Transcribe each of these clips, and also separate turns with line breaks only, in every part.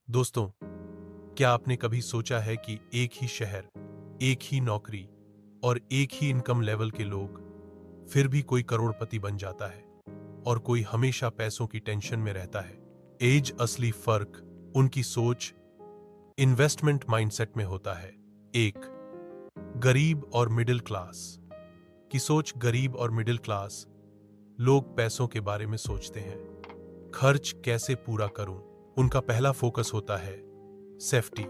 दोस्तों, क्या आपने कभी सोचा है कि एक ही शहर, एक ही नौकरी और एक ही इनकम लेवल के लोग, फिर भी कोई करोड़पति बन जाता है और कोई हमेशा पैसों की टेंशन में रहता है? एज असली फर्क उनकी सोच, इन्वेस्टमेंट माइंडसेट में होता है। एक, गरीब और मिडिल क्लास की सोच। गरीब और मिडिल क्लास लोग पैसों के बारे में सोचते हैं। खर्च कैसे पूरा करूं? उनका पहला फोकस होता है सेफ्टी,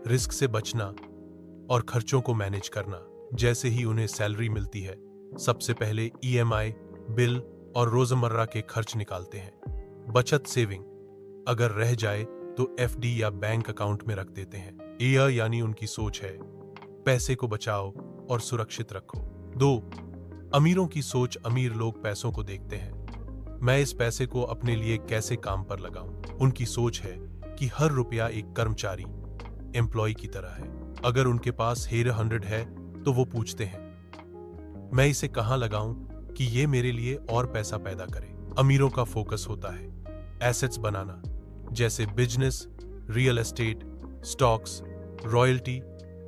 रिस्क से बचना और खर्चों को मैनेज करना। जैसे ही उन्हें सैलरी मिलती है, सबसे पहले ईएमआई, बिल और रोजमर्रा के खर्च निकालते हैं। बचत, सेविंग अगर रह जाए तो एफडी या बैंक अकाउंट में रख देते हैं। यह यानी उनकी सोच है पैसे को बचाओ और सुरक्षित रखो। दो, अमीरों की सोच। अमीर लोग पैसों को देखते हैं, मैं इस पैसे को अपने लिए कैसे काम पर लगाऊं। उनकी सोच है कि हर रुपया एक कर्मचारी, एम्प्लॉय की तरह है। अगर उनके पास हेयर 100 है तो वो पूछते हैं, मैं इसे कहां लगाऊं कि ये मेरे लिए और पैसा पैदा करे। अमीरों का फोकस होता है एसेट्स बनाना, जैसे business, real estate, stocks, royalty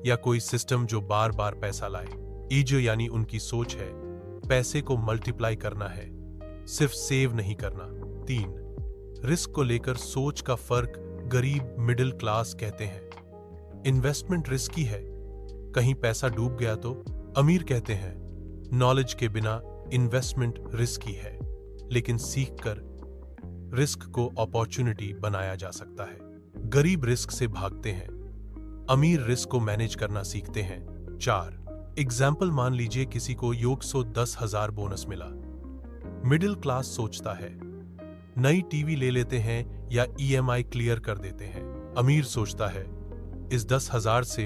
या कोई सिस्टम जो बार बार पैसा लाए। ईजो यानी उनकी सोच है पैसे को मल्टीप्लाई करना है, सिर्फ सेव नहीं करना। तीन, रिस्क को लेकर सोच का फर्क। गरीब मिडिल क्लास कहते हैं इन्वेस्टमेंट रिस्की है, कहीं पैसा डूब गया तो। अमीर कहते हैं नॉलेज के बिना इन्वेस्टमेंट रिस्की है, लेकिन सीखकर रिस्क को अपॉर्चुनिटी बनाया जा सकता है। गरीब रिस्क से भागते हैं, अमीर रिस्क को मैनेज करना सीखते हैं। चार, एग्जाम्पल मान लीजिए किसी को योग 10,000 बोनस मिला। मिडिल क्लास सोचता है नई टीवी ले लेते हैं या ईएमआई क्लियर कर देते हैं। अमीर सोचता है इस 10,000 से